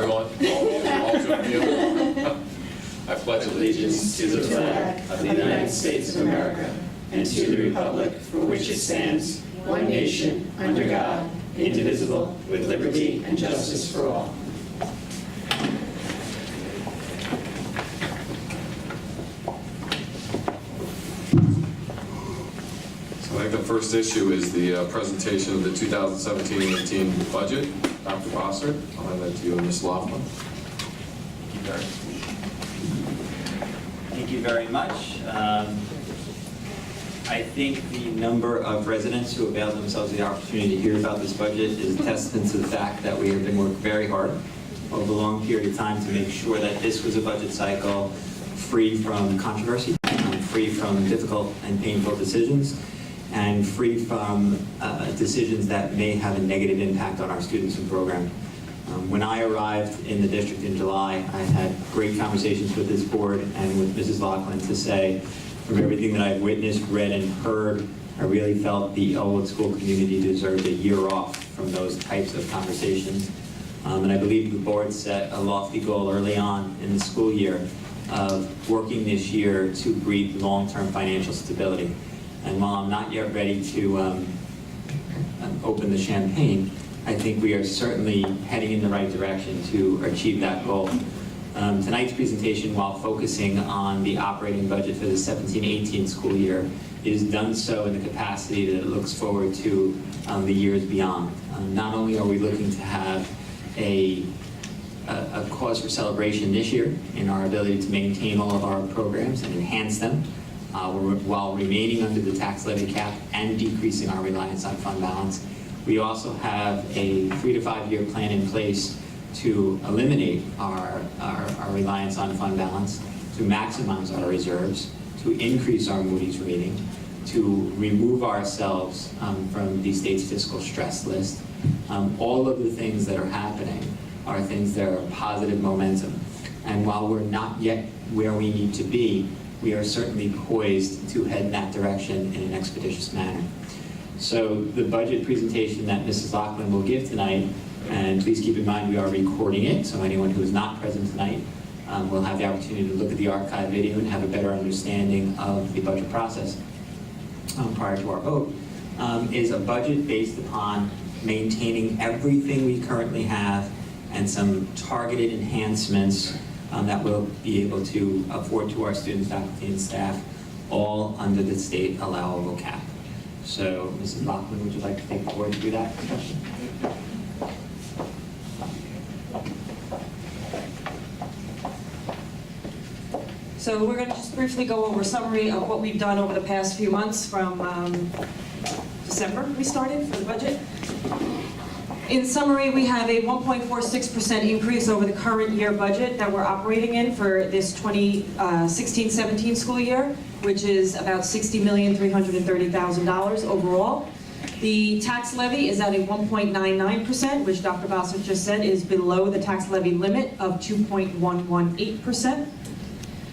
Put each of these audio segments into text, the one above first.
Everyone, all join me. I pledge allegiance to the flag of the United States of America and to the republic for which it stands, one nation, under God, indivisible, with liberty and justice for all. So I think the first issue is the presentation of the 2017-18 budget. Dr. Bossert, I'll hand that to you and Ms. Laughlin. Thank you very much. I think the number of residents who availed themselves of the opportunity to hear about this budget is a testament to the fact that we have been working very hard over a long period of time to make sure that this was a budget cycle free from controversy, free from difficult and painful decisions, and free from decisions that may have a negative impact on our students and program. When I arrived in the district in July, I had great conversations with this board and with Mrs. Laughlin to say, from everything that I've witnessed, read, and heard, I really felt the Elwood school community deserved a year off from those types of conversations. And I believe the board set a lofty goal early on in the school year of working this year to breed long-term financial stability. And while I'm not yet ready to open the champagne, I think we are certainly heading in the right direction to achieve that goal. Tonight's presentation, while focusing on the operating budget for the 17-18 school year, is done so in the capacity that it looks forward to the years beyond. Not only are we looking to have a cause for celebration this year in our ability to maintain all of our programs and enhance them, while remaining under the tax levy cap and decreasing our reliance on fund balance, we also have a 3 to 5 year plan in place to eliminate our reliance on fund balance, to maximize our reserves, to increase our Moody's rating, to remove ourselves from the state's fiscal stress list. All of the things that are happening are things that are positive momentum. And while we're not yet where we need to be, we are certainly poised to head in that direction in an expeditious manner. So the budget presentation that Mrs. Laughlin will give tonight, and please keep in mind we are recording it, so anyone who is not present tonight will have the opportunity to look at the archive video and have a better understanding of the budget process prior to our vote, is a budget based upon maintaining everything we currently have and some targeted enhancements that we'll be able to afford to our students, faculty, and staff, all under the state allowable cap. So, Mrs. Laughlin, would you like to take the board through that discussion? So we're going to just briefly go over a summary of what we've done over the past few months from December we started for the budget. In summary, we have a 1.46% increase over the current year budget that we're operating in for this 2016-17 school year, which is about $60,330,000 overall. The tax levy is at a 1.99%, which Dr. Bossert just said is below the tax levy limit of 2.118%.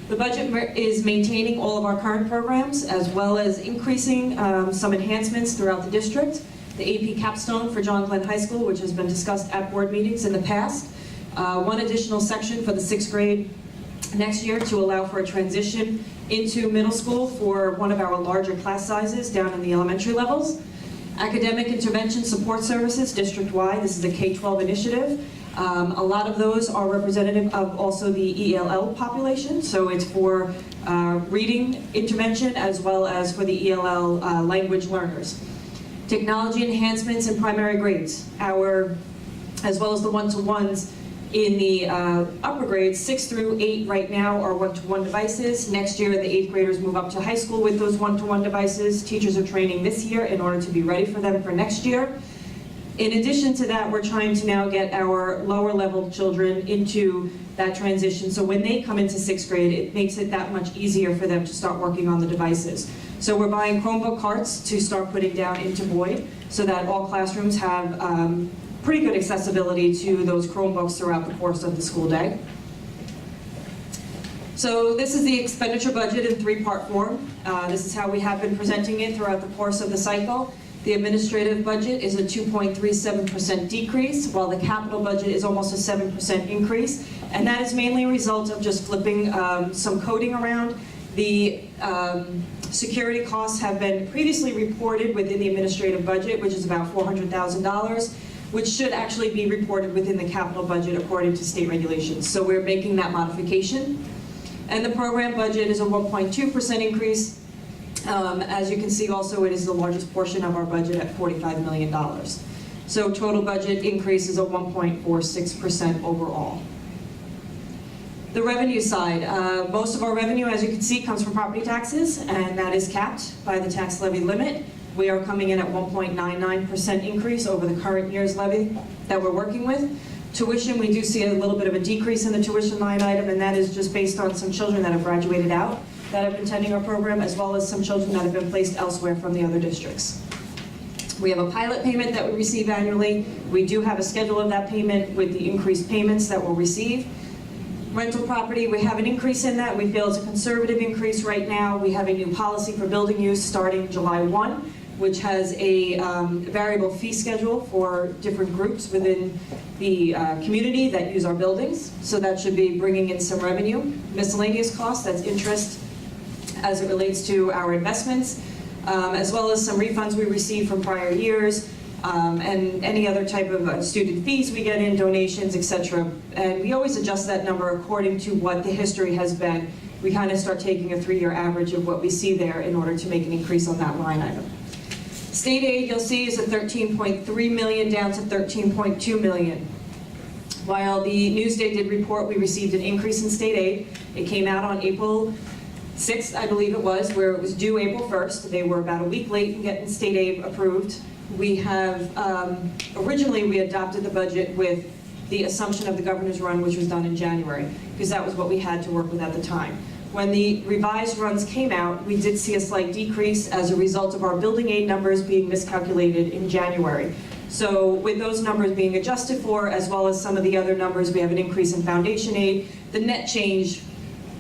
The budget is maintaining all of our current programs, as well as increasing some enhancements throughout the district. The AP capstone for John Glenn High School, which has been discussed at board meetings in the past. One additional section for the 6th grade next year to allow for a transition into middle school for one of our larger class sizes down in the elementary levels. Academic intervention support services district-wide. This is a K-12 initiative. A lot of those are representative of also the ELL population, so it's for reading intervention as well as for the ELL language learners. Technology enhancements in primary grades, as well as the one-to-ones in the upper grades. 6 through 8 right now are one-to-one devices. Next year, the 8th graders move up to high school with those one-to-one devices. Teachers are training this year in order to be ready for them for next year. In addition to that, we're trying to now get our lower level children into that transition. So when they come into 6th grade, it makes it that much easier for them to start working on the devices. So we're buying Chromebook carts to start putting down into Boyd so that all classrooms have pretty good accessibility to those Chromebooks throughout the course of the school day. So this is the expenditure budget in 3-part form. This is how we have been presenting it throughout the course of the cycle. The administrative budget is a 2.37% decrease, while the capital budget is almost a 7% increase. And that is mainly a result of just flipping some coding around. The security costs have been previously reported within the administrative budget, which is about $400,000, which should actually be reported within the capital budget according to state regulations. So we're making that modification. And the program budget is a 1.2% increase. As you can see also, it is the largest portion of our budget at $45 million. So total budget increase is a 1.46% overall. The revenue side, most of our revenue, as you can see, comes from property taxes, and that is capped by the tax levy limit. We are coming in at 1.99% increase over the current year's levy that we're working with. Tuition, we do see a little bit of a decrease in the tuition line item, and that is just based on some children that have graduated out that have been attending our program, as well as some children that have been placed elsewhere from the other districts. We have a pilot payment that we receive annually. We do have a schedule of that payment with the increased payments that we'll receive. Rental property, we have an increase in that. We feel it's a conservative increase right now. We have a new policy for building use starting July 1, which has a variable fee schedule for different groups within the community that use our buildings. So that should be bringing in some revenue. Miscellaneous costs, that's interest as it relates to our investments, as well as some refunds we received from prior years, and any other type of student fees we get in, donations, etc. And we always adjust that number according to what the history has been. We kind of start taking a 3-year average of what we see there in order to make an increase on that line item. State aid, you'll see, is at $13.3 million down to $13.2 million. While the Newsday did report we received an increase in state aid, it came out on April 6th, I believe it was, where it was due April 1st. They were about a week late in getting state aid approved. We have, originally we adopted the budget with the assumption of the governor's run, which was done in January, because that was what we had to work with at the time. When the revised runs came out, we did see a slight decrease as a result of our building aid numbers being miscalculated in January. So with those numbers being adjusted for, as well as some of the other numbers, we have an increase in foundation aid. The net change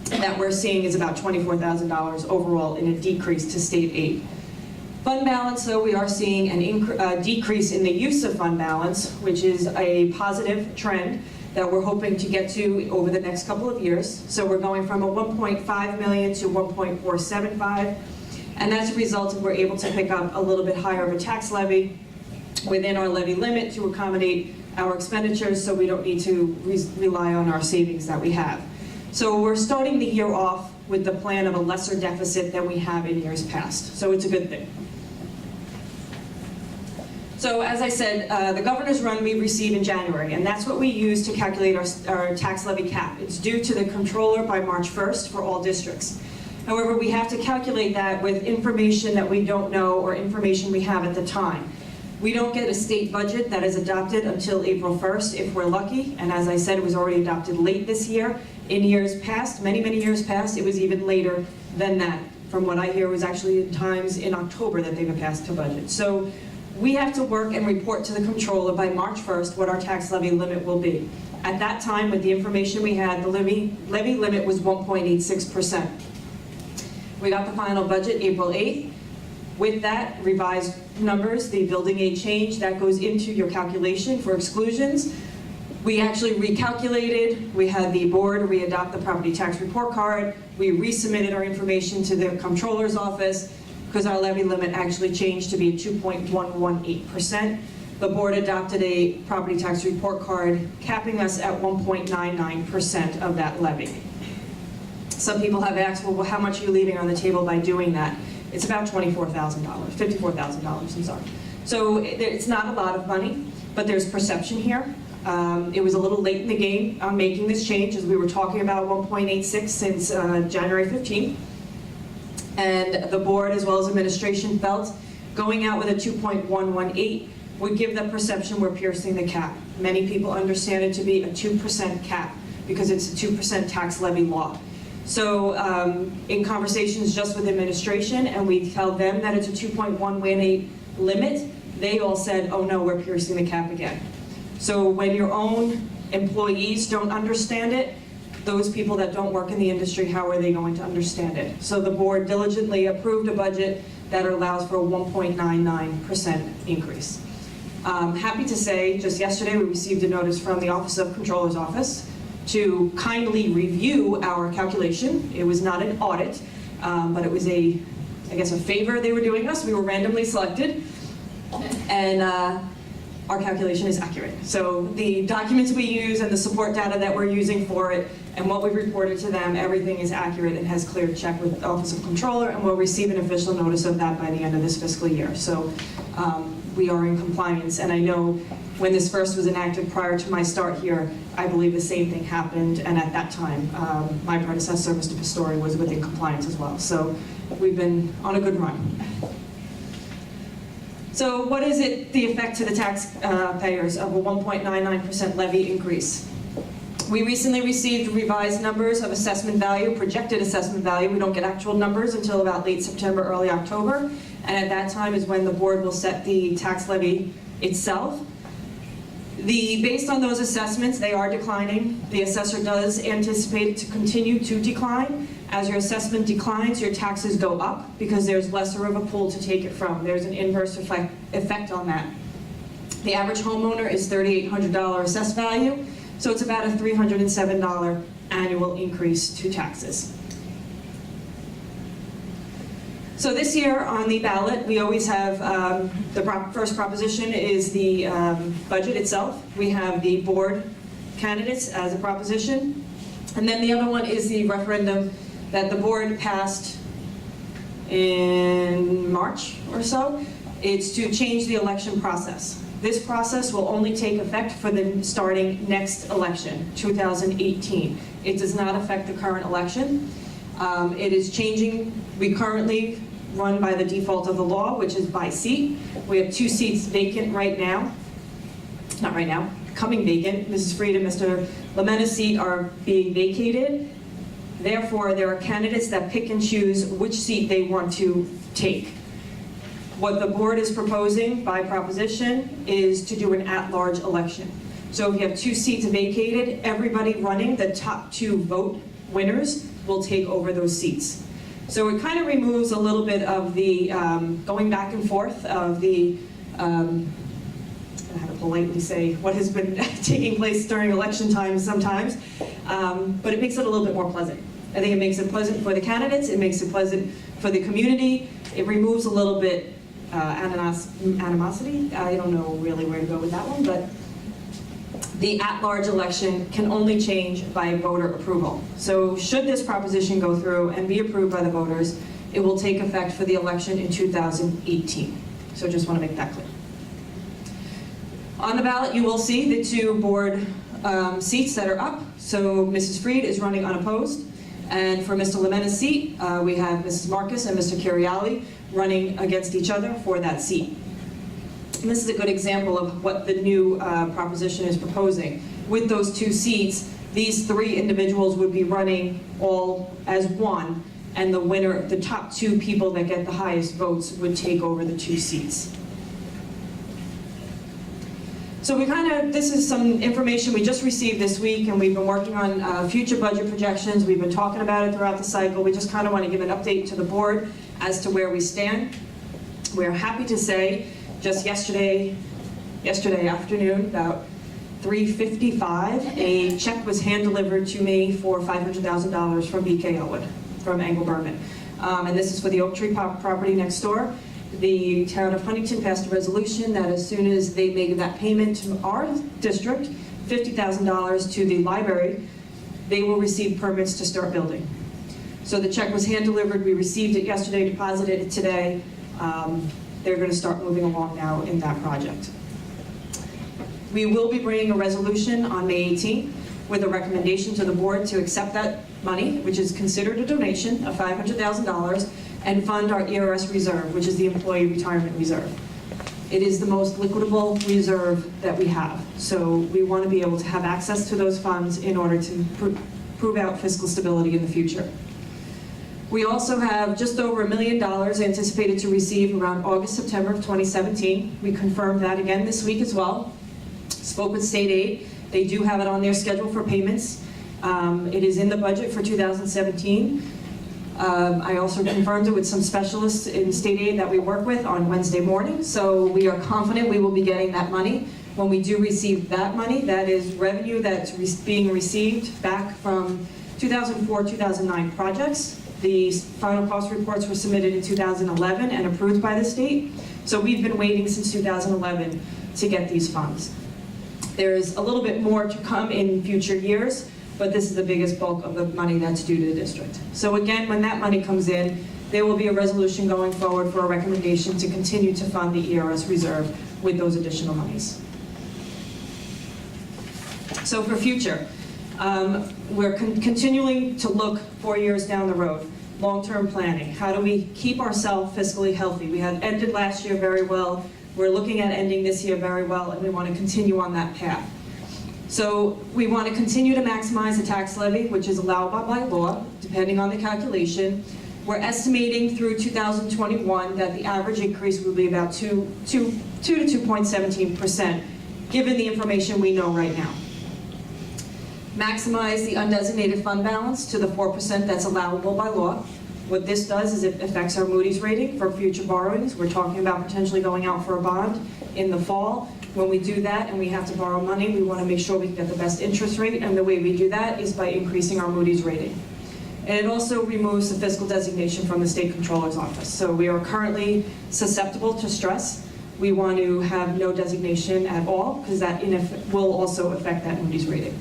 that we're seeing is about $24,000 overall in a decrease to state aid. Fund balance, though, we are seeing a decrease in the use of fund balance, which is a positive trend that we're hoping to get to over the next couple of years. So we're going from a 1.5 million to 1.475, and that's a result of we're able to pick up a little bit higher of a tax levy within our levy limit to accommodate our expenditures, so we don't need to rely on our savings that we have. So we're starting the year off with the plan of a lesser deficit than we have in years past, so it's a good thing. So as I said, the governor's run we receive in January, and that's what we use to calculate our tax levy cap. It's due to the controller by March 1st for all districts. However, we have to calculate that with information that we don't know or information we have at the time. We don't get a state budget that is adopted until April 1st if we're lucky, and as I said, it was already adopted late this year. In years past, many, many years past, it was even later than that. From what I hear, it was actually in times in October that they were passed to budget. So we have to work and report to the controller by March 1st what our tax levy limit will be. At that time, with the information we had, the levy limit was 1.86%. We got the final budget April 8th. With that, revised numbers, the building aid change, that goes into your calculation for exclusions. We actually recalculated, we had the board re-adopt the property tax report card, we resubmitted our information to the controller's office, because our levy limit actually changed to be 2.118%. The board adopted a property tax report card capping us at 1.99% of that levy. Some people have asked, well, how much are you leaving on the table by doing that? It's about $24,000, $54,000, I'm sorry. So it's not a lot of money, but there's perception here. It was a little late in the game on making this change, as we were talking about 1.86 since January 15th. And the board, as well as administration, felt going out with a 2.118 would give the perception we're piercing the cap. Many people understand it to be a 2% cap because it's a 2% tax levy law. So in conversations just with administration, and we tell them that it's a 2.118 limit, they all said, oh no, we're piercing the cap again. So when your own employees don't understand it, those people that don't work in the industry, how are they going to understand it? So the board diligently approved a budget that allows for a 1.99% increase. Happy to say, just yesterday we received a notice from the Office of Controller's Office to kindly review our calculation. It was not an audit, but it was I guess a favor they were doing us. We were randomly selected, and our calculation is accurate. So the documents we use and the support data that we're using for it and what we've reported to them, everything is accurate and has cleared check with the Office of Controller, and we'll receive an official notice of that by the end of this fiscal year. So we are in compliance, and I know when this first was enacted prior to my start here, I believe the same thing happened, and at that time, my predecessor, Mr. Pastore, was within compliance as well. So we've been on a good run. So what is it, the effect to the taxpayers of a 1.99% levy increase? We recently received revised numbers of assessment value, projected assessment value. We don't get actual numbers until about late September, early October. And at that time is when the board will set the tax levy itself. Based on those assessments, they are declining. The assessor does anticipate it to continue to decline. As your assessment declines, your taxes go up because there's lesser of a pool to take it from. There's an inverse effect on that. The average homeowner is $3,800 assessed value, so it's about a $307 annual increase to taxes. So this year on the ballot, we always have the first proposition is the budget itself. We have the board candidates as a proposition. And then the other one is the referendum that the board passed in March or so. It's to change the election process. This process will only take effect for the starting next election, 2018. It does not affect the current election. It is changing. We currently run by the default of the law, which is by seat. We have 2 seats vacant right now. Not right now, coming vacant. Mrs. Freed and Mr. Lemena's seat are being vacated. Therefore, there are candidates that pick and choose which seat they want to take. What the board is proposing by proposition is to do an at-large election. So if you have 2 seats vacated, everybody running, the top 2 vote winners, will take over those seats. So it kind of removes a little bit of the going back and forth of the, I have to politely say, what has been taking place during election time sometimes, but it makes it a little bit more pleasant. I think it makes it pleasant for the candidates, it makes it pleasant for the community, it removes a little bit animosity. I don't know really where to go with that one, but the at-large election can only change by voter approval. So should this proposition go through and be approved by the voters, it will take effect for the election in 2018. So just want to make that clear. On the ballot, you will see the 2 board seats that are up. So Mrs. Freed is running unopposed. And for Mr. Lemena's seat, we have Mrs. Marcus and Mr. Curiali running against each other for that seat. And this is a good example of what the new proposition is proposing. With those 2 seats, these 3 individuals would be running all as one, and the winner, the top 2 people that get the highest votes would take over the 2 seats. So this is some information we just received this week, and we've been working on future budget projections. We've been talking about it throughout the cycle. We just kind of want to give an update to the board as to where we stand. We're happy to say, just yesterday afternoon, about 3:55, a check was hand-delivered to me for $500,000 from BK Elwood, from Angle Berman. And this is for the Oak Tree property next door. The town of Huntington passed a resolution that as soon as they make that payment to our district, $50,000 to the library, they will receive permits to start building. So the check was hand-delivered. We received it yesterday, deposited it today. They're going to start moving along now in that project. We will be bringing a resolution on May 18th with a recommendation to the board to accept that money, which is considered a donation of $500,000, and fund our ERS reserve, which is the Employee Retirement Reserve. It is the most liquidable reserve that we have. So we want to be able to have access to those funds in order to prove out fiscal stability in the future. We also have just over $1 million anticipated to receive around August, September of 2017. We confirmed that again this week as well. Spoke with State Aid. They do have it on their schedule for payments. It is in the budget for 2017. I also confirmed it with some specialists in state aid that we work with on Wednesday morning, so we are confident we will be getting that money. When we do receive that money, that is revenue that's being received back from 2004-2009 projects. The final cost reports were submitted in 2011 and approved by the state, so we've been waiting since 2011 to get these funds. There is a little bit more to come in future years, but this is the biggest bulk of the money that's due to the district. So again, when that money comes in, there will be a resolution going forward for a recommendation to continue to fund the ERS reserve with those additional monies. So for future, we're continuing to look 4 years down the road. Long-term planning. How do we keep ourselves fiscally healthy? We had ended last year very well. We're looking at ending this year very well, and we want to continue on that path. So we want to continue to maximize the tax levy, which is allowable by law, depending on the calculation. We're estimating through 2021 that the average increase will be about 2 to 2.17%, given the information we know right now. Maximize the undesignated fund balance to the 4% that's allowable by law. What this does is it affects our Moody's rating for future borrowings. We're talking about potentially going out for a bond in the fall. When we do that and we have to borrow money, we want to make sure we get the best interest rate, and the way we do that is by increasing our Moody's rating. And it also removes the fiscal designation from the State Controller's Office. So we are currently susceptible to stress. We want to have no designation at all, because that will also affect that Moody's rating.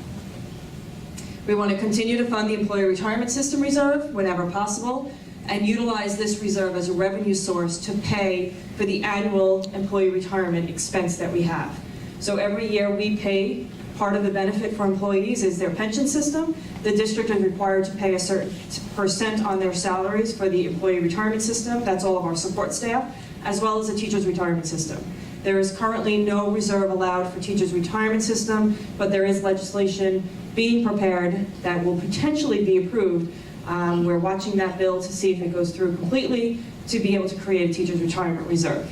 We want to continue to fund the Employee Retirement System Reserve whenever possible, and utilize this reserve as a revenue source to pay for the annual employee retirement expense that we have. So every year we pay, part of the benefit for employees is their pension system. The district is required to pay a certain % on their salaries for the employee retirement system. That's all of our support staff, as well as the teacher's retirement system. There is currently no reserve allowed for teacher's retirement system, but there is legislation being prepared that will potentially be approved. We're watching that bill to see if it goes through completely to be able to create a teacher's retirement reserve.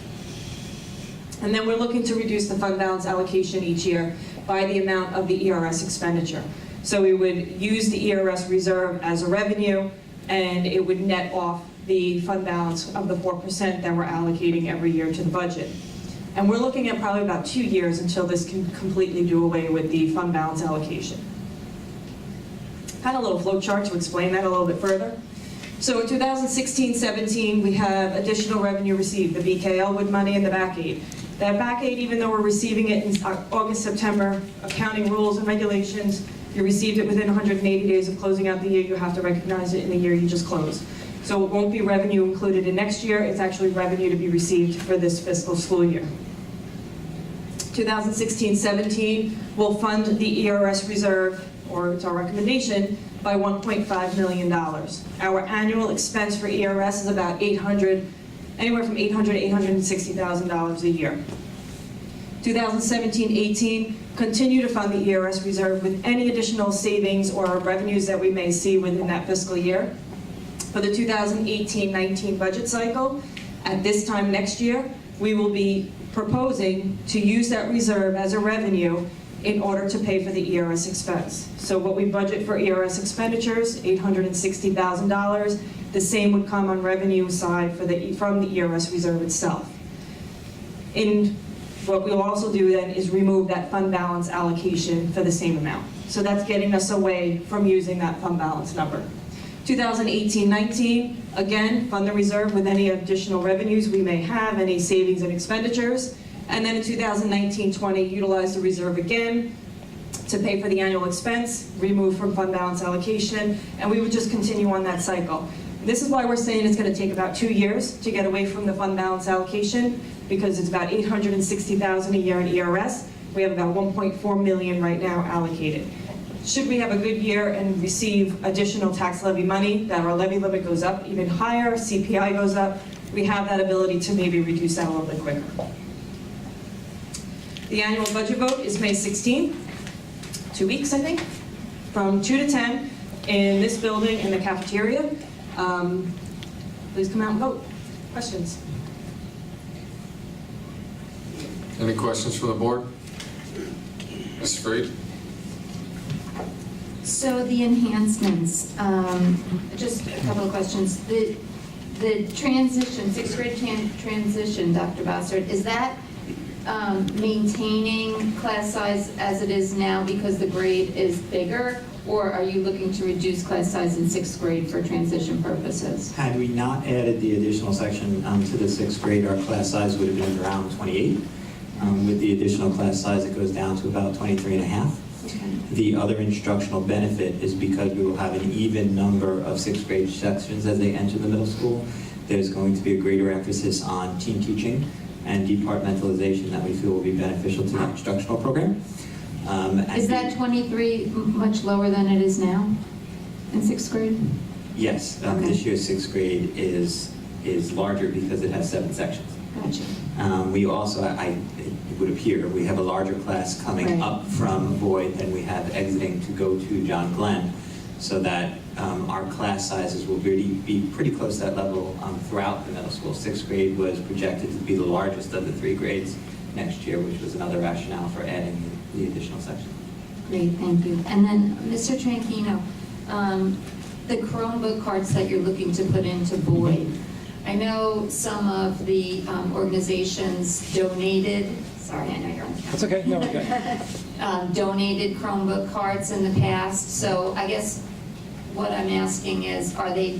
And then we're looking to reduce the fund balance allocation each year by the amount of the ERS expenditure. So we would use the ERS reserve as a revenue, and it would net off the fund balance of the 4% that we're allocating every year to the budget. And we're looking at probably about 2 years until this can completely do away with the fund balance allocation. Kind of a little flow chart to explain that a little bit further. So in 2016-17, we have additional revenue received, the BK Elwood money and the back aid. That back aid, even though we're receiving it in August, September, accounting rules and regulations, you received it within 180 days of closing out the year, you have to recognize it in the year you just closed. So it won't be revenue included in next year, it's actually revenue to be received for this fiscal school year. 2016-17, we'll fund the ERS reserve, or it's our recommendation, by $1.5 million. Our annual expense for ERS is about anywhere from $800,000 to $860,000 a year. 2017-18, continue to fund the ERS reserve with any additional savings or revenues that we may see within that fiscal year. For the 2018-19 budget cycle, at this time next year, we will be proposing to use that reserve as a revenue in order to pay for the ERS expense. So what we budget for ERS expenditures, $860,000, the same would come on revenue side from the ERS reserve itself. What we'll also do then is remove that fund balance allocation for the same amount. So that's getting us away from using that fund balance number. 2018-19, again, fund the reserve with any additional revenues we may have, any savings and expenditures. And then in 2019-20, utilize the reserve again to pay for the annual expense, remove from fund balance allocation, and we would just continue on that cycle. This is why we're saying it's going to take about 2 years to get away from the fund balance allocation, because it's about $860,000 a year in ERS. We have about $1.4 million right now allocated. Should we have a good year and receive additional tax levy money, that our levy limit goes up even higher, CPI goes up, we have that ability to maybe reduce that a little bit quicker. The annual budget vote is May 16th, 2 weeks, I think, from 2 to 10 in this building in the cafeteria. Please come out and vote. Questions? Any questions from the board? Ms. Freed? So the enhancements, just a couple of questions. The transition, sixth grade transition, Dr. Bossert, is that maintaining class size as it is now because the grade is bigger? Or are you looking to reduce class size in sixth grade for transition purposes? Had we not added the additional section to the sixth grade, our class size would have been around 28. With the additional class size, it goes down to about 23 and a half. Okay. The other instructional benefit is because we will have an even number of sixth grade sections as they enter the middle school. There's going to be a greater emphasis on team teaching and departmentalization that we feel will be beneficial to the instructional program. Is that 23 much lower than it is now in sixth grade? Yes, Okay. this year's sixth grade is larger because it has 7 sections. Gotcha. We also, it would appear, we have a larger class coming Right. up from Boyd than we have exiting to go to John Glenn, so that our class sizes will really be pretty close to that level throughout the middle school. Sixth grade was projected to be the largest of the 3 grades next year, which was another rationale for adding the additional section. Great, thank you. And then, Mr. Tranchino, the Chromebook carts that you're looking to put into Boyd, I know some of the organizations donated, sorry, I know you're on the camera. That's okay, no, okay. Donated Chromebook carts in the past, so I guess what I'm asking is, are they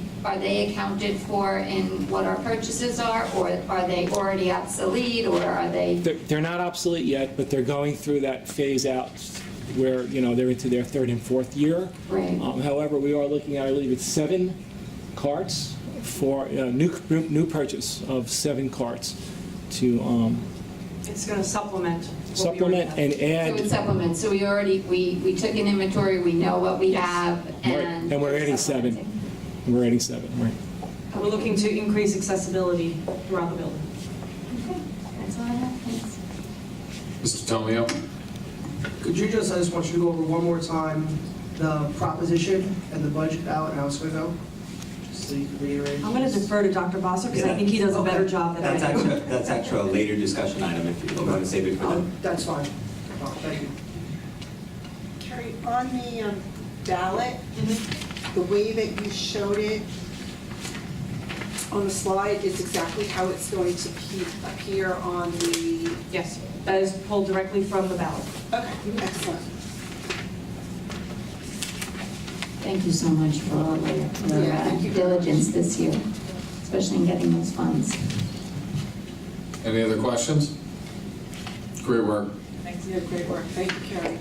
accounted for in what our purchases are, or are they already obsolete, or are they? They're not obsolete yet, but they're going through that phase out where, they're into their 3rd and 4th year. Right. However, we are looking at, I believe it's 7 carts for new purchase of 7 carts to It's going to supplement. what we supplement already have. and So it's add, supplement, so we took an inventory, we know what we have, right, and. and we're adding 7. We're adding 7, right. We're looking to increase accessibility throughout the building. Okay, that's all I have, thanks. Mr. Tomeo? Could you just, I just want you to go over one more time the proposition and the budget ballot and how it's going to go? Just so you can reiterate. I'm going to defer to Dr. Bosser because I think he does a better job than I do. That's actually a later discussion item if you want to save it for them. That's fine. Oh, thank you. Carrie, on the ballot, the way that you showed it on the slide is exactly how it's going to appear on the... Yes, that is pulled directly from the ballot. Okay, excellent. Thank you so much for all your Yeah, thank you very diligence this year, especially in getting those funds. Any other questions? Great work. Thanks, you did great work. Thank you, Carrie.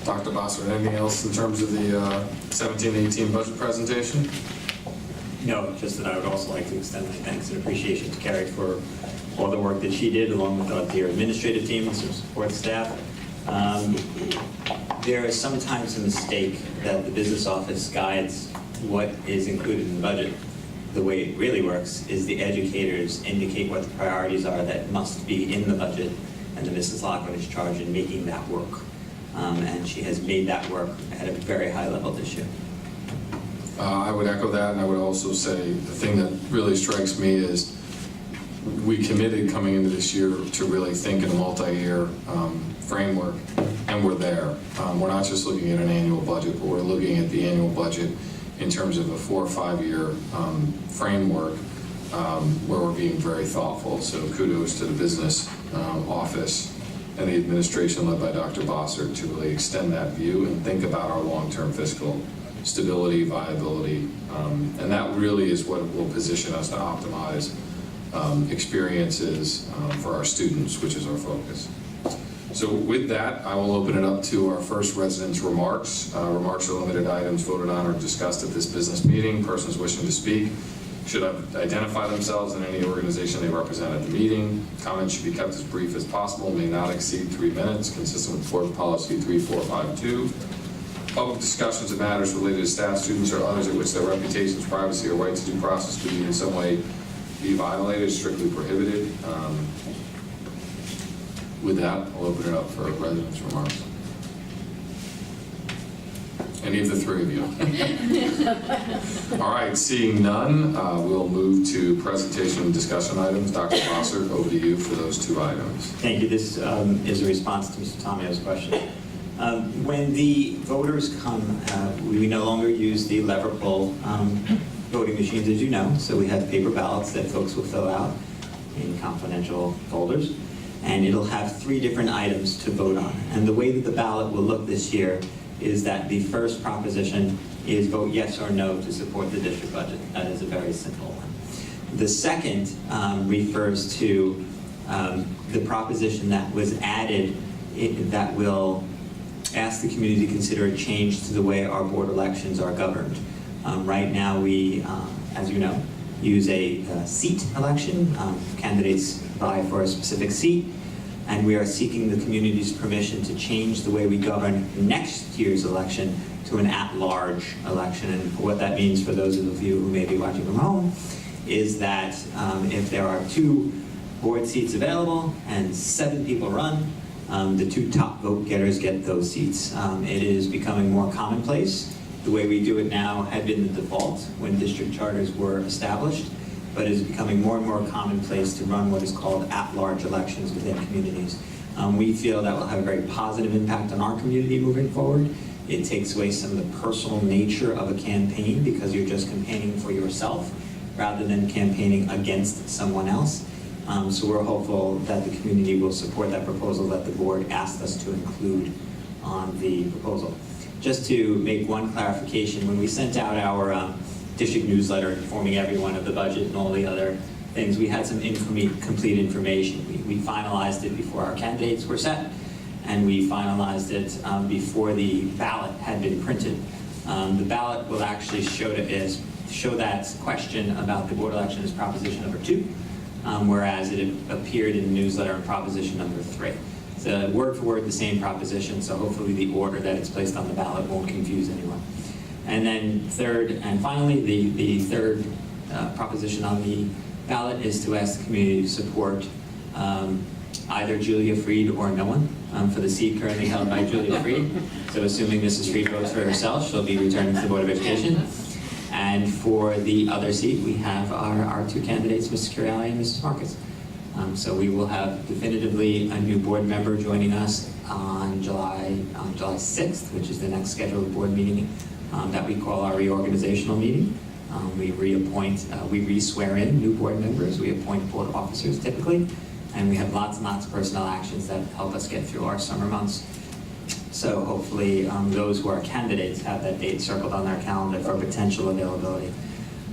Dr. Bossert, anything else in terms of the 17-18 budget presentation? No, just that I would also like to extend my thanks and appreciation to Carrie for all the work that she did, along with our dear administrative team and some support staff. There is sometimes a mistake that the business office guides what is included in the budget. The way it really works is the educators indicate what the priorities are that must be in the budget, and the Mrs. Lockwood is charged in making that work. And she has made that work at a very high level this year. I would echo that, and I would also say the thing that really strikes me is we committed coming into this year to really think in a multi-year framework, and we're there. We're not just looking at an annual budget, but we're looking at the annual budget in terms of a 4 or 5 year framework where we're being very thoughtful. So kudos to the business office and the administration led by Dr. Bossert to really extend that view and think about our long-term fiscal stability, viability, and that really is what will position us to optimize experiences for our students, which is our focus. So with that, I will open it up to our first residents' remarks. Remarks are limited items voted on or discussed at this business meeting. Persons wishing to speak should identify themselves and any organization they represent at the meeting. Comments should be kept as brief as possible, may not exceed 3 minutes, consistent with Board Policy 3452. Public discussions of matters related to staff, students, or others in which their reputations, privacy, or right to due process could be in some way be violated is strictly prohibited. With that, I'll open it up for residents' remarks. Any of the 3 of you? All right, seeing none, we'll move to presentation and discussion items. Dr. Bossert, over to you for those 2 items. Thank you. This is a response to Mr. Tomeo's question. When the voters come, we no longer use the lever pull voting machines, as you know, so we have paper ballots that folks will fill out in confidential folders, and it'll have 3 different items to vote on. And the way that the ballot will look this year is that the first proposition is vote yes or no to support the district budget. That is a very simple one. The second refers to the proposition that was added that will ask the community to consider a change to the way our board elections are governed. Right now, we, as you know, use a seat election. Candidates vie for a specific seat, and we are seeking the community's permission to change the way we govern next year's election to an at-large election. And what that means for those of you who may be watching from home is that if there are 2 board seats available and 7 people run, the 2 top vote getters get those seats. It is becoming more commonplace. The way we do it now had been the default when district charters were established, but it is becoming more and more commonplace to run what is called at-large elections within communities. We feel that will have a very positive impact on our community moving forward. It takes away some of the personal nature of a campaign because you're just campaigning for yourself rather than campaigning against someone else. So we're hopeful that the community will support that proposal that the board asked us to include on the proposal. Just to make one clarification, when we sent out our district newsletter informing everyone of the budget and all the other things, we had some incomplete information. We finalized it before our candidates were set, and we finalized it before the ballot had been printed. The ballot will actually show that question about the board election as proposition number 2, whereas it appeared in the newsletter in proposition number 3. It's word for word the same proposition, so hopefully the order that it's placed on the ballot won't confuse anyone. And then third and finally, the third proposition on the ballot is to ask the community to support either Julia Freed or no one for the seat currently held by Julia Freed. So assuming Mrs. Freed votes for herself, she'll be returning to the Board of Education. And for the other seat, we have our 2 candidates, Mrs. Curiali and Mrs. Marcus. So we will have definitively a new board member joining us on July 6th, which is the next scheduled board meeting that we call our reorganizational meeting. We reappoint, we re-swear in new board members, we appoint board officers typically, and we have lots and lots of personnel actions that help us get through our summer months. So hopefully those who are candidates have that date circled on their calendar for potential availability.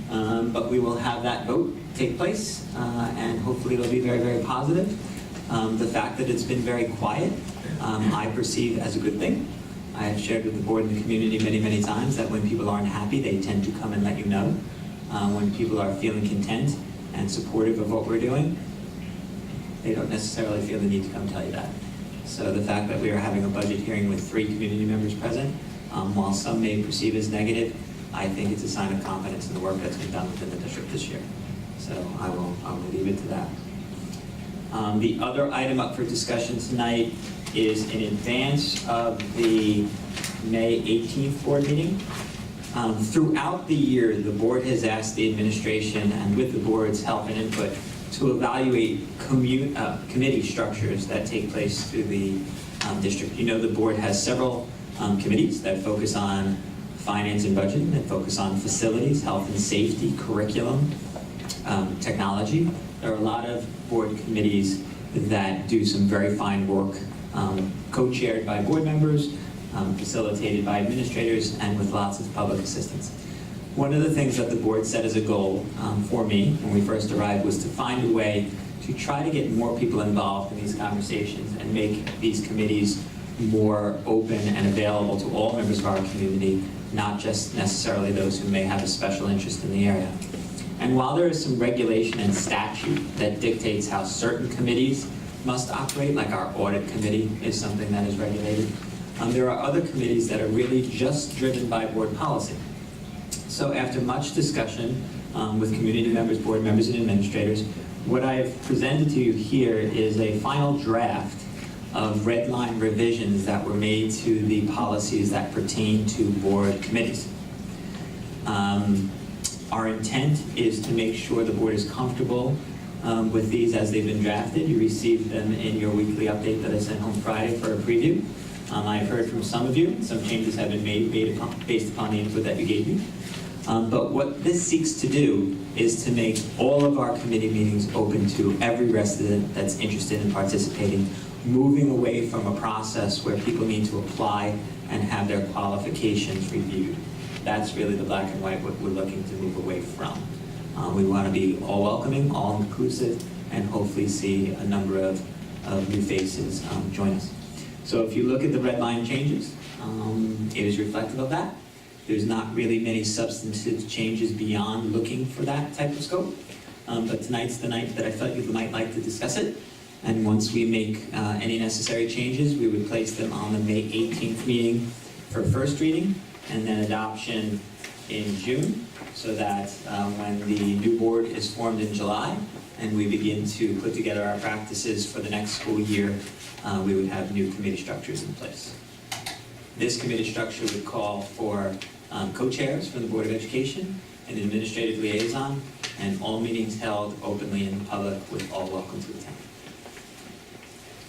But we will have that vote take place, and hopefully it'll be very, very positive. The fact that it's been very quiet, I perceive as a good thing. I have shared with the board and the community many, many times that when people aren't happy, they tend to come and let you know. When people are feeling content and supportive of what we're doing, they don't necessarily feel the need to come tell you that. So the fact that we are having a budget hearing with 3 community members present, while some may perceive as negative, I think it's a sign of confidence in the work that's been done within the district this year. So I will leave it to that. The other item up for discussion tonight is in advance of the May 18th board meeting. Throughout the year, the board has asked the administration, and with the board's help and input, to evaluate committee structures that take place through the district. You know, the board has several committees that focus on finance and budgeting, that focus on facilities, health and safety, curriculum, technology. There are a lot of board committees that do some very fine work, co-chaired by board members, facilitated by administrators, and with lots of public assistance. One of the things that the board set as a goal for me when we first arrived was to find a way to try to get more people involved in these conversations and make these committees more open and available to all members of our community, not just necessarily those who may have a special interest in the area. And while there is some regulation and statute that dictates how certain committees must operate, like our audit committee is something that is regulated, there are other committees that are really just driven by board policy. So after much discussion with community members, board members, and administrators, what I have presented to you here is a final draft of red line revisions that were made to the policies that pertain to board committees. Our intent is to make sure the board is comfortable with these as they've been drafted. You received them in your weekly update that I sent home Friday for a preview. I've heard from some of you, some changes have been made based upon the input that you gave me. But what this seeks to do is to make all of our committee meetings open to every resident that's interested in participating, moving away from a process where people need to apply and have their qualifications reviewed. That's really the black and white what we're looking to move away from. We want to be all welcoming, all inclusive, and hopefully see a number of new faces join us. So if you look at the red line changes, it is reflective of that. There's not really many substantive changes beyond looking for that type of scope. But tonight's the night that I felt you might like to discuss it. And once we make any necessary changes, we would place them on the May 18th meeting for first reading and then adoption in June, so that when the new board is formed in July and we begin to put together our practices for the next school year, we would have new committee structures in place. This committee structure would call for co-chairs from the Board of Education, an administrative liaison, and all meetings held openly in public with all welcome to attend.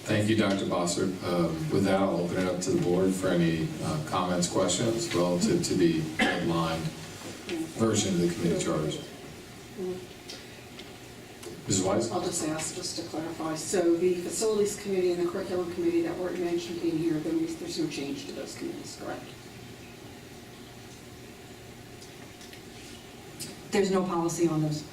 Thank you, Dr. Bossert. With that, I'll open it up to the board for any comments, questions relative to the outlined version of the committee charters. Mrs. Weiss? I'll just ask, just to clarify, so the facilities committee and the curriculum committee that weren't mentioned in here, there's no change to those committees, correct? There's no policy on those.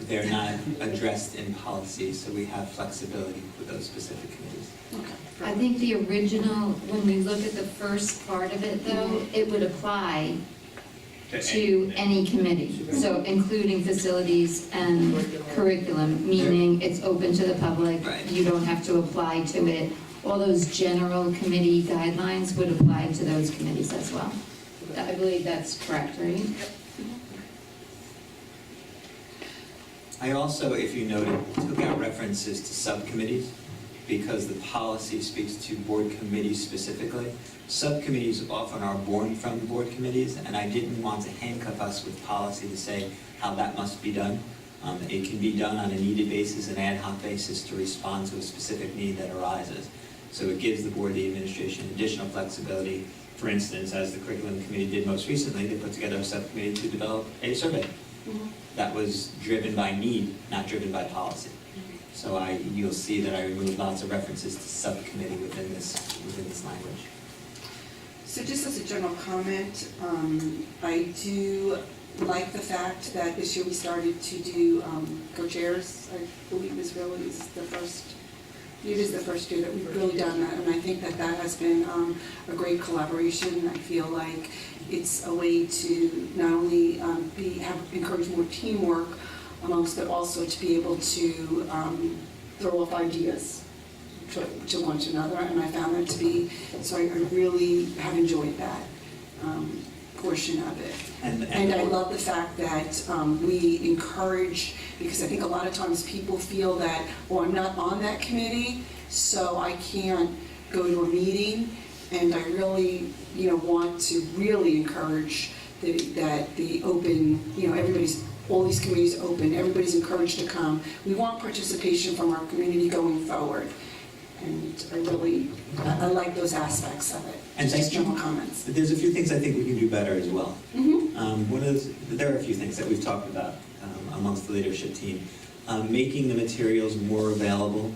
They're not addressed in policy, so we have flexibility with those specific committees. Okay. I think the original, when we look at the first part of it though, it would apply to any committee. So including facilities and curriculum, meaning it's open to the public. Right. You don't have to apply to it. All those general committee guidelines would apply to those committees as well. I believe that's correct, right? I also, if you noted, took out references to subcommittees because the policy speaks to board committees specifically. Subcommittees often are born from board committees, and I didn't want to handcuff us with policy to say how that must be done. It can be done on a needed basis, an ad hoc basis, to respond to a specific need that arises. So it gives the board, the administration, additional flexibility. For instance, as the curriculum committee did most recently, they put together a subcommittee to develop a survey. That was driven by need, not driven by policy. So you'll see that I removed lots of references to subcommittee within this language. So just as a general comment, I do like the fact that this year we started to do co-chairs. I believe this really is the first, it is the first year that we've really done that, and I think that that has been a great collaboration. I feel like it's a way to not only encourage more teamwork amongst, but also to be able to throw off ideas to one another, and I found that to be, so I really have enjoyed that portion of it. And I love the fact that we encourage, because I think a lot of times people feel that, well, I'm not on that committee, so I can't go to a meeting, and I really, want to really encourage that the open, all these committees open, everybody's encouraged to come. We want participation from our community going forward. And I like those aspects of it. And just thank you. general comments. There's a few things I think we can do better as well. There are a few things that we've talked about amongst the leadership team. Making the materials more available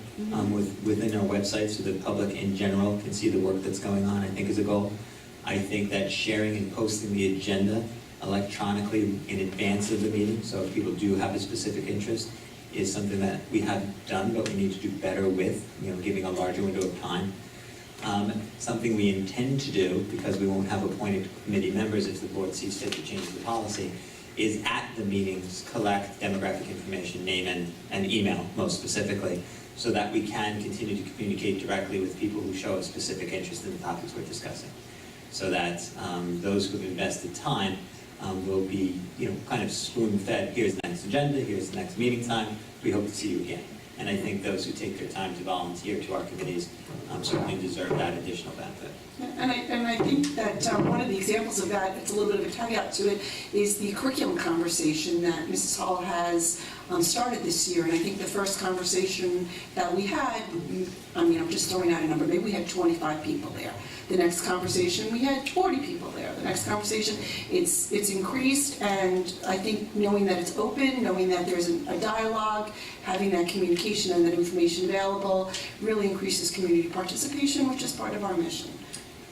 within our website so the public in general can see the work that's going on, I think is a goal. I think that sharing and posting the agenda electronically in advance of the meeting, so if people do have a specific interest, is something that we have done, but we need to do better with, giving a larger window of time. Something we intend to do, because we won't have appointed committee members if the board sees fit to change the policy, is at the meetings collect demographic information, name and email most specifically, so that we can continue to communicate directly with people who show a specific interest in the topics we're discussing. So that those who have invested time will be, kind of spoon-fed. Here's the next agenda, here's the next meeting time, we hope to see you again. And I think those who take their time to volunteer to our committees certainly deserve that additional benefit. And I think that one of the examples of that, it's a little bit of a caveat to it, is the curriculum conversation that Mrs. Hall has started this year. And I think the first conversation that we had, I mean, I'm just throwing out a number, maybe we had 25 people there. The next conversation, we had 40 people there. The next conversation, it's increased, and I think knowing that it's open, knowing that there's a dialogue, having that communication and that information available really increases community participation, which is part of our mission,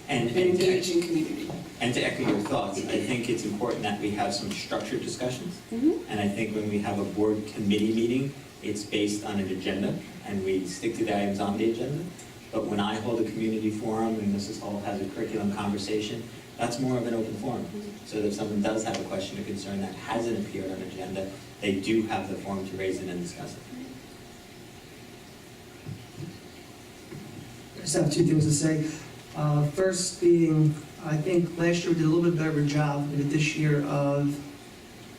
And engaging community. And to echo your thoughts, I think it's important that we have some structured discussions. And I think when we have a board committee meeting, it's based on an agenda, and we stick to the items on the agenda. But when I hold a community forum and Mrs. Hall has a curriculum conversation, that's more of an open forum. So that if someone does have a question or concern that hasn't appeared on the agenda, they do have the forum to raise it and discuss it. I just have two things to say. First being, I think last year we did a little bit better of a job than we did this year of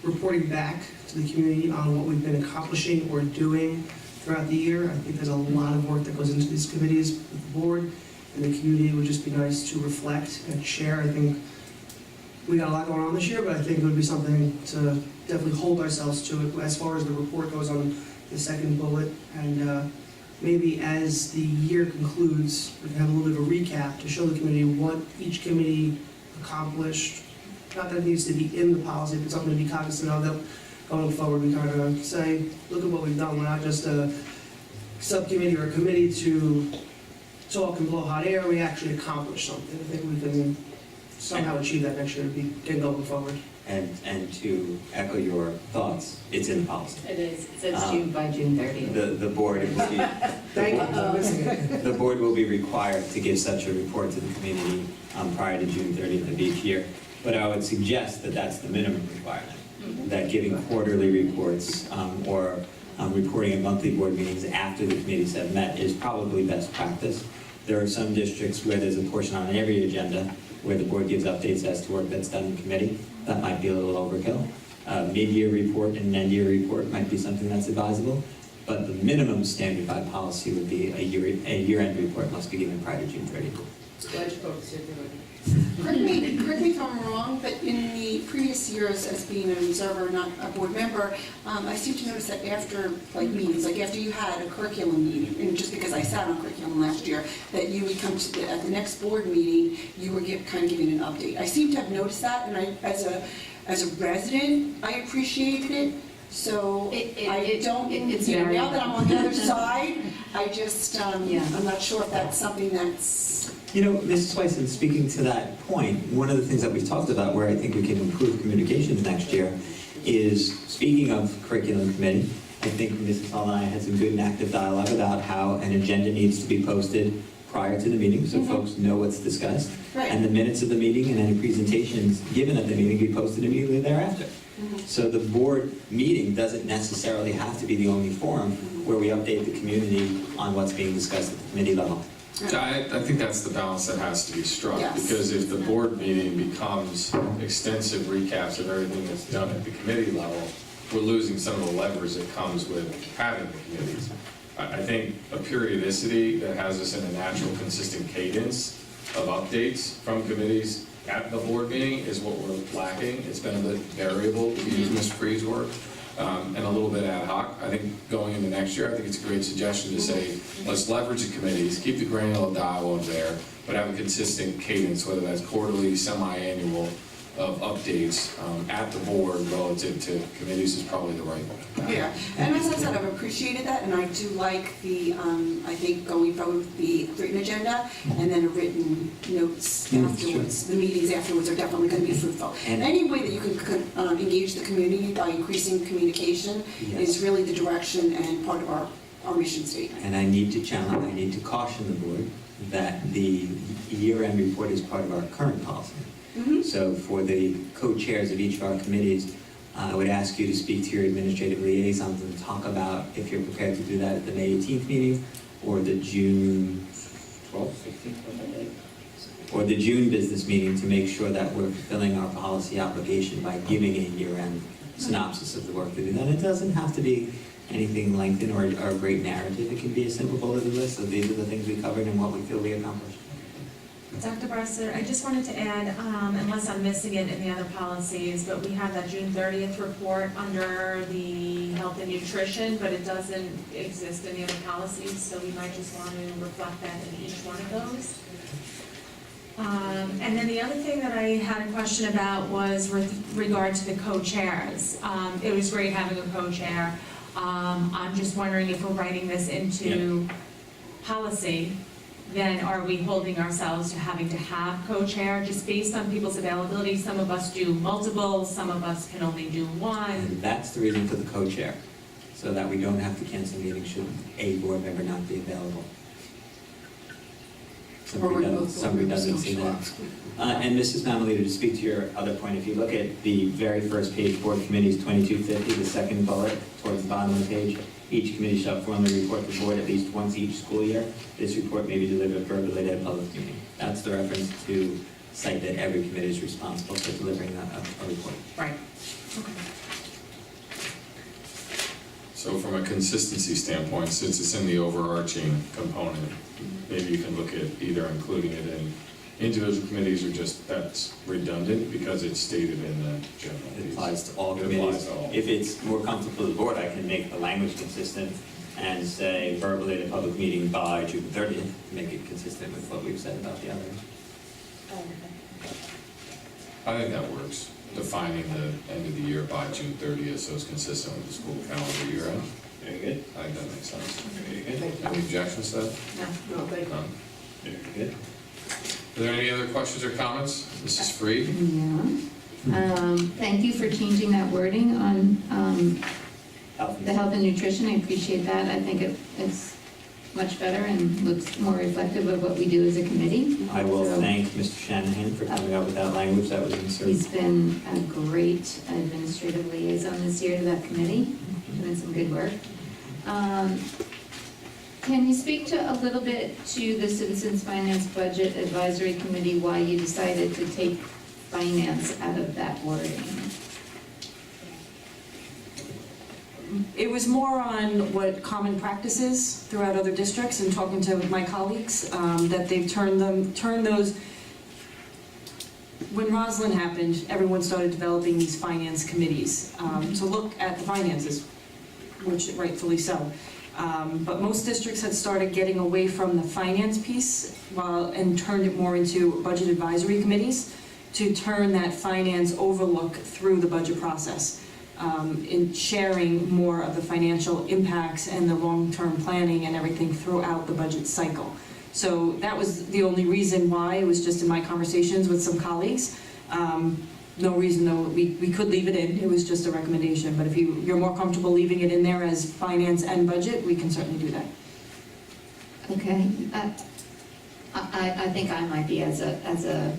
reporting back to the community on what we've been accomplishing or doing throughout the year. I think there's a lot of work that goes into these committees with the board and the community. It would just be nice to reflect and share. I think we got a lot going on this year, but I think it would be something to definitely hold ourselves to it as far as the report goes on the second bullet. And maybe as the year concludes, we can have a little bit of a recap to show the community what each committee accomplished. Not that it needs to be in the policy, but something to be cognizant of that going forward. We kind of say, look at what we've done. We're not just a subcommittee or a committee to talk and blow hot air. We actually accomplished something. I think we can somehow achieve that next year and going forward. And to echo your thoughts, it's in the policy. It is. It says June by June 30th. The board will be, Thank you for listening. the board will be required to give such a report to the community prior to June 30th of each year. But I would suggest that that's the minimum requirement, that giving quarterly reports or reporting at monthly board meetings after the committees have met is probably best practice. There are some districts where there's a portion on every agenda where the board gives updates as to work that's done in committee. That might be a little overkill. Mid-year report and end-year report might be something that's advisable, but the minimum standard by policy would be a year-end report must be given prior to June 30th. Correct me if I'm wrong, but in the previous years as being an observer, not a board member, I seem to notice that after meetings, like after you had a curriculum meeting, and just because I sat on curriculum last year, that you would come to at the next board meeting, you were kind of giving an update. I seem to have noticed that, and I, as a resident, I appreciated it. So it's now that I'm on the other side, I just, I'm not sure if that's something that's. You know, Mrs. Swyson, speaking to that point, one of the things that we've talked about where I think we can improve communications next year is, speaking of curriculum committee, I think Mrs. Hall and I had some good and active dialogue about how an agenda needs to be posted prior to the meeting so folks know what's discussed. Right. And the minutes of the meeting and any presentations given at the meeting be posted immediately thereafter. So the board meeting doesn't necessarily have to be the only forum where we update the community on what's being discussed at the committee level. I think that's the balance that has to be struck, Yes. because if the board meeting becomes extensive recaps of everything that's done at the committee level, we're losing some of the leverage that comes with having the committees. I think a periodicity that has us in a natural, consistent cadence of updates from committees at the board meeting is what we're lacking. It's been a bit variable, to use Ms. Free's word, and a little bit ad hoc. I think going into next year, I think it's a great suggestion to say, let's leverage the committees, keep the granular dialogue there, but have a consistent cadence, whether that's quarterly, semi-annual, of updates at the board relative to committees is probably the right one. Yeah, and as I said, I've appreciated that, and I do like the, I think going forward with the written agenda, and then a written notes afterwards. The meetings afterwards are definitely going to be fruitful. And any way that you can engage the community by increasing communication is really the direction and part of our mission statement. And I need to caution the board that the year-end report is part of our current policy. So for the co-chairs of each of our committees, I would ask you to speak to your administrative liaisons and talk about if you're prepared to do that at the May 18th meeting or the June 12th, 16th, or the June business meeting to make sure that we're fulfilling our policy obligation by giving a year-end synopsis of the work we do. And it doesn't have to be anything lengthened or a great narrative. It can be a simple bulleted list of these are the things we covered and what we feel we accomplished. Dr. Barcer, I just wanted to add, unless I'm missing it in the other policies, but we have that June 30th report under the health and nutrition, but it doesn't exist in the other policies, so we might just want to reflect that in each one of those. And then the other thing that I had a question about was with regard to the co-chairs. It was great having a co-chair. I'm just wondering if we're writing this into policy, then are we holding ourselves to having to have co-chair just based on people's availability? Some of us do multiple, some of us can only do one. And that's the reason for the co-chair, so that we don't have to cancel meetings should a board member not be available. Somebody doesn't see that. And Mrs. Mamalita, to speak to your other point, if you look at the very first page, board committees 2250, the second bullet towards the bottom of the page, each committee shall formally report to the board at least once each school year. This report may be delivered verbally at a public meeting. That's the reference to cite that every committee is responsible for delivering a report. Right. Okay. So from a consistency standpoint, since it's in the overarching component, maybe you can look at either including it in individual committees or just that's redundant because it's stated in the general. It applies to all It committees. applies to all. If it's more comfortable to the board, I can make the language consistent and say verbally at a public meeting by June 30th, make it consistent with what we've said about the others. I think that works, defining the end of the year by June 30th, so it's consistent with the school calendar year end. Very good. I think that makes sense. Very good. Any objections to that? No, good. None? Very good. Are there any other questions or comments? Mrs. Freed? Yeah. Thank you for changing that wording on the health and nutrition. I appreciate that. I think it's much better and looks more reflective of what we do as a committee. I will So, thank Mr. Shanahan for coming up with that language that was inserted. He's been a great administrative liaison this year to that committee, doing some good work. Can you speak to a little bit to the Citizens Finance Budget Advisory Committee, why you decided to take finance out of that wording? It was more on what common practice is throughout other districts and talking to my colleagues, that they've turned those. When Roslyn happened, everyone started developing these finance committees to look at the finances, which rightfully so. But most districts had started getting away from the finance piece and turned it more into budget advisory committees to turn that finance overlook through the budget process. In sharing more of the financial impacts and the long-term planning and everything throughout the budget cycle. So that was the only reason why. It was just in my conversations with some colleagues. No reason though, we could leave it in, it was just a recommendation, but if you're more comfortable leaving it in there as finance and budget, we can certainly do that. Okay, I think I might be as a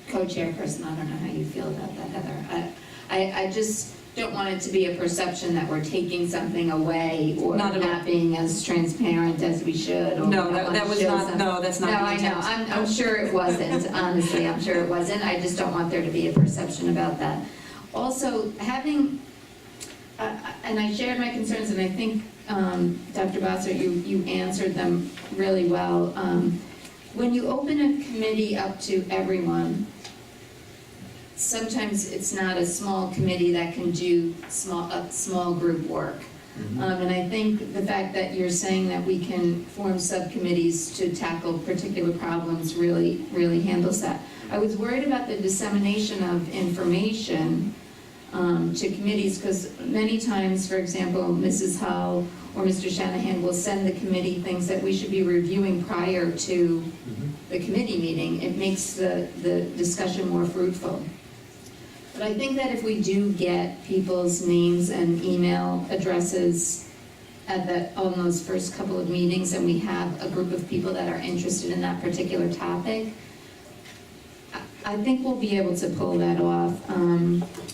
co-chairperson, I don't know how you feel about that, Heather. I just don't want it to be a perception that we're taking something away or Not at all. not being as transparent as we should. Or No, we don't that wanna was show not, some- no, that's not No, the I know, intent. I'm sure it wasn't, honestly, I'm sure it wasn't, I just don't want there to be a perception about that. Also, having, and I shared my concerns, and I think, Dr. Vassar, you answered them really well. When you open a committee up to everyone, sometimes it's not a small committee that can do small group work. And I think the fact that you're saying that we can form subcommittees to tackle particular problems really handles that. I was worried about the dissemination of information to committees, because many times, for example, Mrs. Hull or Mr. Shanahan will send the committee things that we should be reviewing prior to the committee meeting. It makes the discussion more fruitful. But I think that if we do get people's names and email addresses on those first couple of meetings, and we have a group of people that are interested in that particular topic, I think we'll be able to pull that off.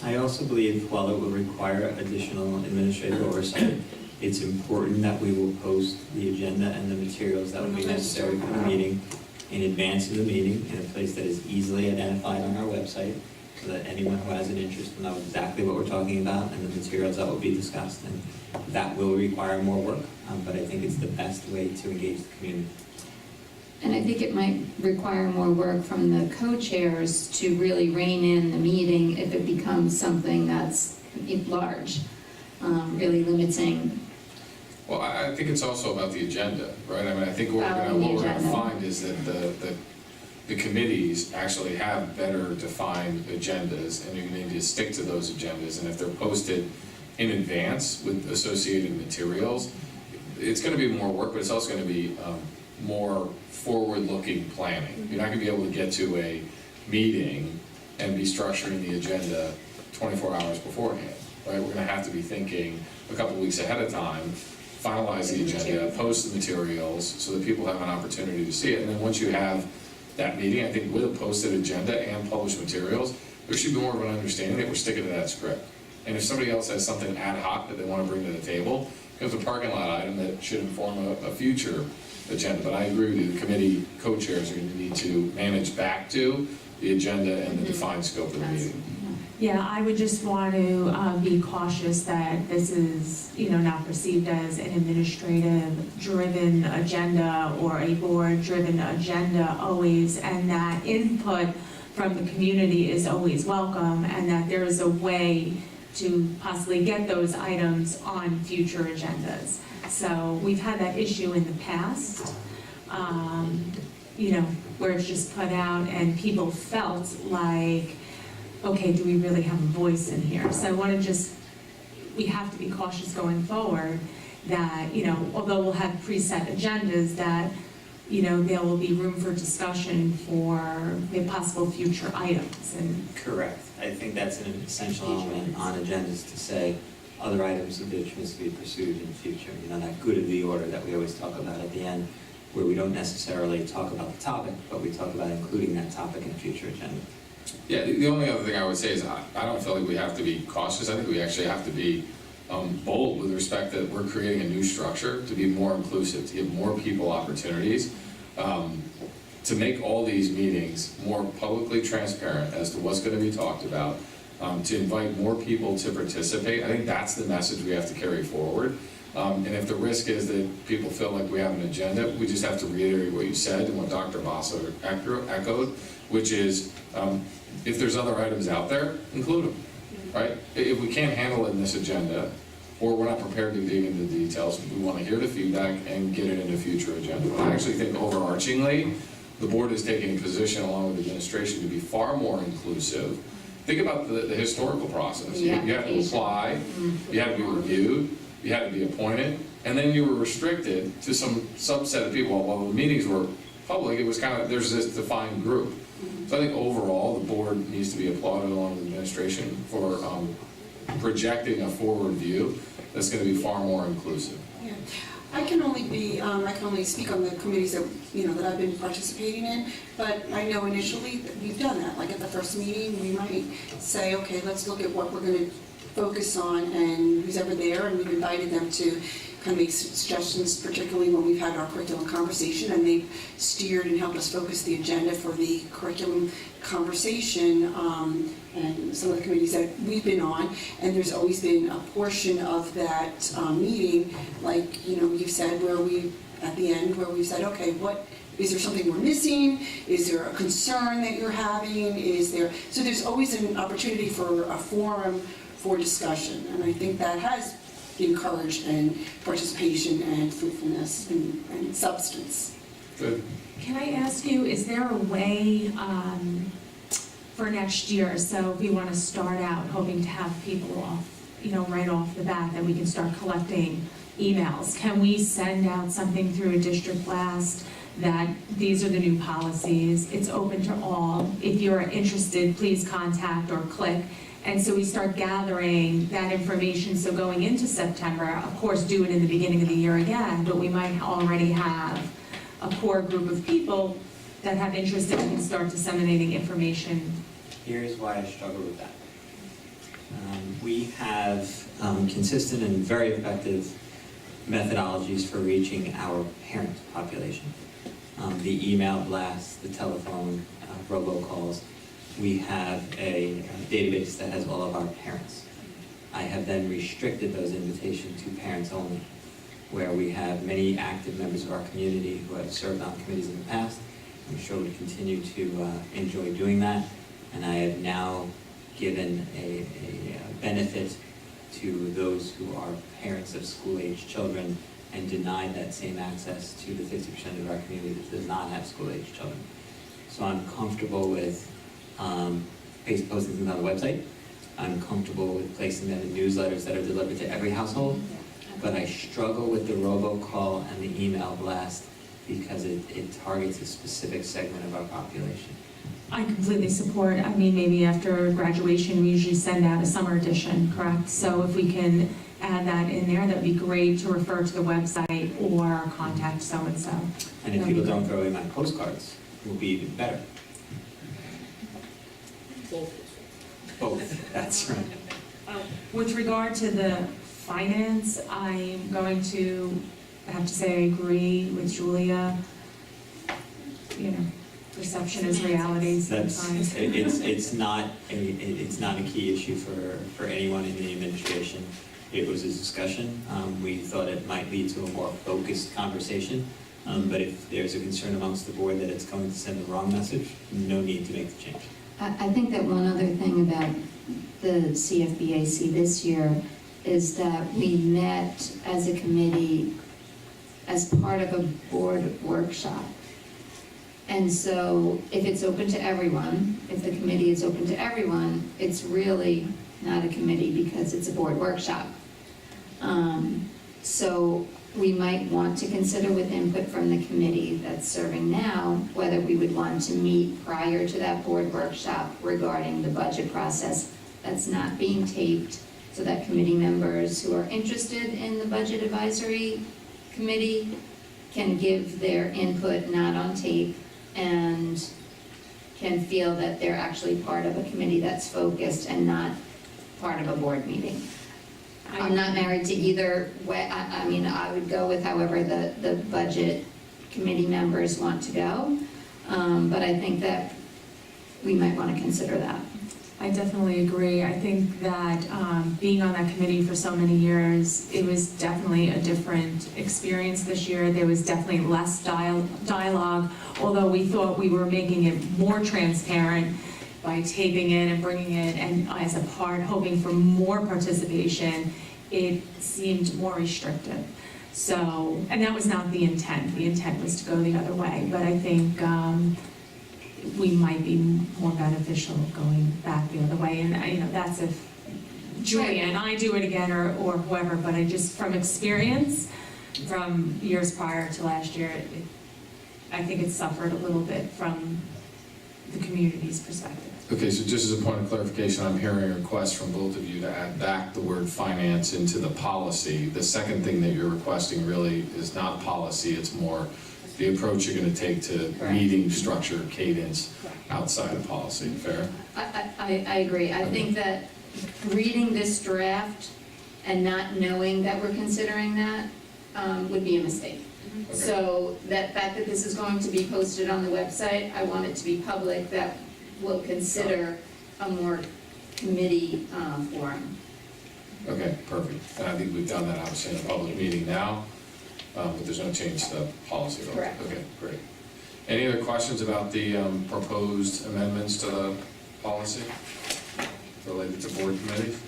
I also believe while it will require additional administrative oversight, it's important that we will post the agenda and the materials that will be necessary for the meeting in advance of the meeting in a place that is easily identified on our website, so that anyone who has an interest will know exactly what we're talking about and the materials that will be discussed. And that will require more work, but I think it's the best way to engage the community. And I think it might require more work from the co-chairs to really rein in the meeting if it becomes something that's large, really limiting. Well, I think it's also about the agenda, right? I mean, I think what we're The gonna agenda. find is that the committees actually have better defined agendas, and you need to stick to those agendas, and if they're posted in advance with associated materials, it's gonna be more work, but it's also gonna be more forward-looking planning. You're not gonna be able to get to a meeting and be structuring the agenda 24 hours beforehand, right? We're gonna have to be thinking a couple weeks ahead of time, finalize the agenda, post the materials so that people have an opportunity to see it. And then once you have that meeting, I think with a posted agenda and published materials, there should be more of an understanding that we're sticking to that script. And if somebody else has something ad hoc that they want to bring to the table, it's a parking lot item that should inform a future agenda. But I agree with you, the committee co-chairs are going to need to manage back to the agenda and the defined scope of the meeting. Yeah, I would just want to be cautious that this is, not perceived as an administrative-driven agenda or a board-driven agenda always, and that input from the community is always welcome, and that there is a way to possibly get those items on future agendas. So we've had that issue in the past, where it's just put out and people felt like, okay, do we really have a voice in here? So I want to we have to be cautious going forward that, although we'll have preset agendas, that, there will be room for discussion for the possible future items. And Correct. I think that's an essential element on agendas to say other items of interest to be pursued in the future. That good of the order that we always talk about at the end, where we don't necessarily talk about the topic, but we talk about including that topic in a future agenda. Yeah, the only other thing I would say is I don't feel like we have to be cautious. I think we actually have to be bold with respect that we're creating a new structure to be more inclusive, to give more people opportunities, to make all these meetings more publicly transparent as to what's going to be talked about, to invite more people to participate. I think that's the message we have to carry forward. And if the risk is that people feel like we have an agenda, we just have to reiterate what you said and what Dr. Basso echoed, which is if there's other items out there, include them, right? If we can't handle it in this agenda, or we're not prepared to dig into the details, we want to hear the feedback and get it into future agenda. But I actually think overarchingly, the board is taking a position along with the administration to be far more inclusive. Think about the historical process. You had to apply, you had to be reviewed, you had to be appointed, and then you were restricted to some subset of people. While the meetings were public, it was there's this defined group. So I think overall, the board needs to be applauded along with the administration for projecting a forward view that's going to be far more inclusive. Yeah. I can only speak on the committees that, that I've been participating in, but I know initially that we've done that. Like at the first meeting, we might say, okay, let's look at what we're going to focus on, and who's ever there, and we've invited them to kind of make suggestions, particularly when we've had our curriculum conversation, and they've steered and helped us focus the agenda for the curriculum conversation, and some of the committees that we've been on, and there's always been a portion of that meeting, like, you said, where we, at the end, where we said, okay, what, is there something we're missing? Is there a concern that you're having? So there's always an opportunity for a forum for discussion, and I think that has encouraged and participation and fruitfulness and substance. Good. can I ask you, is there a way for next year, so if we want to start out hoping to have people off, right off the bat, that we can start collecting emails, can we send out something through a district blast that these are the new policies, it's open to all, if you're interested, please contact or click, and so we start gathering that information, so going into September, of course, do it in the beginning of the year again, but we might already have a core group of people that have interest and can start disseminating information. Here's why I struggle with that. We have consistent and very effective methodologies for reaching our parent population. The email blasts, the telephone robocalls. We have a database that has all of our parents. I have then restricted those invitations to parents only. where we have many active members of our community who have served on committees in the past. I'm sure we continue to enjoy doing that, and I have now given a benefit to those who are parents of school-age children and denied that same access to the 50% of our community that does not have school-age children. So I'm comfortable with posting them on the website. I'm comfortable with placing them in newsletters that are delivered to every household, but I struggle with the robocall and the email blast because it targets a specific segment of our population. I completely support, I mean, maybe after graduation, we usually send out a summer edition, correct? So if we can add that in there, that'd be great to refer to the website or contact so-and-so. And if people don't throw away my postcards, it will be even better. Both, that's right. With regard to the finance, I'm going to have to say I agree with Julia. You know, perception is reality sometimes. It's not a key issue for anyone in the administration. It was a discussion. We thought it might lead to a more focused conversation. But if there's a concern amongst the board that it's going to send the wrong message, no need to make the change. I think that one other thing about the CFBAC this year is that we met as a committee as part of a board workshop. And so if it's open to everyone, if the committee is open to everyone, it's really not a committee because it's a board workshop. So we might want to consider, with input from the committee that's serving now, whether we would want to meet prior to that board workshop regarding the budget process that's not being taped, so that committee members who are interested in the budget advisory committee can give their input not on tape and can feel that they're actually part of a committee that's focused and not part of a board meeting. I'm not married to either way. I mean, I would go with however the budget committee members want to go. But I think that we might want to consider that. I definitely agree. I think that being on that committee for so many years, it was definitely a different experience this year. There was definitely less dialogue, although we thought we were making it more transparent by taping it and bringing it and as a part, hoping for more participation. It seemed more restrictive. So, and that was not the intent. The intent was to go the other way. But I think we might be more beneficial going back the other way. And you know, that's if Julia and I do it again or whoever, but I just, from experience, from years prior to last year, I think it suffered a little bit from the community's perspective. Okay, so just as a point of clarification, I'm hearing a request from both of you to add back the word finance into the policy. The second thing that you're requesting really is not policy, it's more the approach you're going to take to meeting structure, cadence outside of policy. Fair? I agree. I think that reading this draft and not knowing that we're considering that would be a mistake. Okay. So that fact that this is going to be posted on the website, I want it to be public, that we'll consider a more committee forum. Okay, perfect. And I think we've done that obviously in a public meeting now, but there's no change to the policy at all. Correct. Okay, great. Any other questions about the proposed amendments to the policy related to board committees?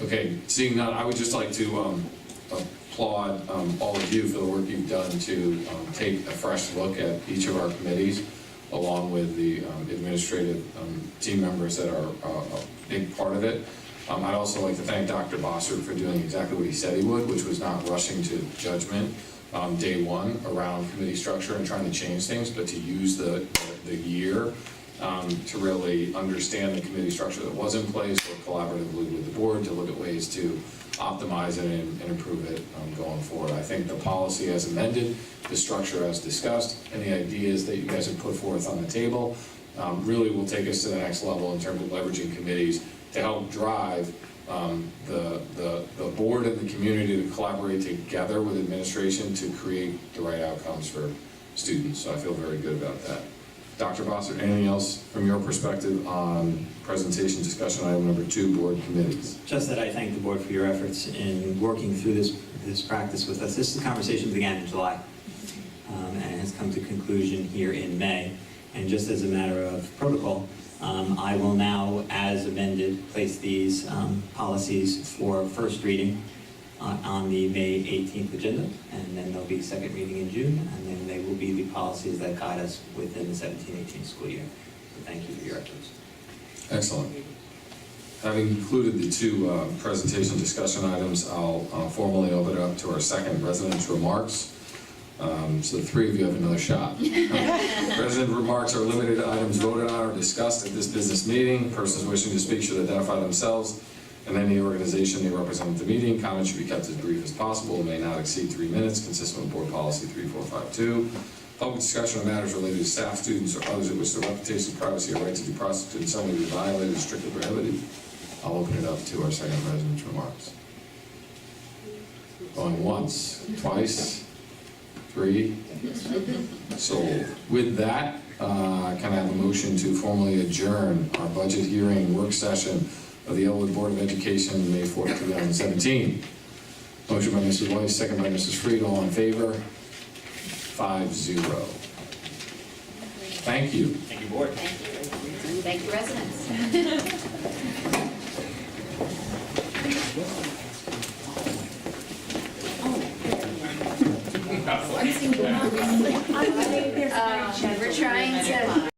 Okay, seeing none, I would just like to applaud all of you for the work you've done to take a fresh look at each of our committees, along with the administrative team members that are a big part of it. I'd also like to thank Dr. Bossert for doing exactly what he said he would, which was not rushing to judgment day one around committee structure and trying to change things, but to use the year to really understand the committee structure that was in place, work collaboratively with the board to look at ways to optimize it and improve it going forward. I think the policy as amended, the structure as discussed, and the ideas that you guys have put forth on the table really will take us to the next level in terms of leveraging committees to help drive the board and the community to collaborate together with administration to create the right outcomes for students. So I feel very good about that. Dr. Bossert, anything else from your perspective on presentation discussion item number 2, board committees? Just that I thank the board for your efforts in working through this practice with us. This conversation began in July and has come to conclusion here in May. And just as a matter of protocol, I will now, as amended, place these policies for first reading on the May 18th agenda, and then there'll be a second reading in June, and then they will be the policies that guide us within the 17-18 school year. So thank you for your efforts. Excellent. Having concluded the 2 presentation discussion items, I'll formally open it up to our second residents' remarks. So the 3 of you have another shot. Resident remarks are limited to items voted on or discussed at this business meeting. Persons wishing to speak should identify themselves and any organization they represent at the meeting. Comments should be kept as brief as possible and may not exceed 3 minutes, consistent with Board Policy 3452. Public discussion of matters related to staff, students, or others in which the reputation, privacy, or right to due process in some way be violated is strictly prohibited. I'll open it up to our second resident's remarks. Going once, twice, 3. So with that, can I have a motion to formally adjourn our budget hearing work session of the Elwood Board of Education, May 4th, 2017. Motion by Mrs. Weiss, second by Mrs. Freed. All in favor? 5-0. Thank you. Thank you, board. Thank you, residents. We're trying to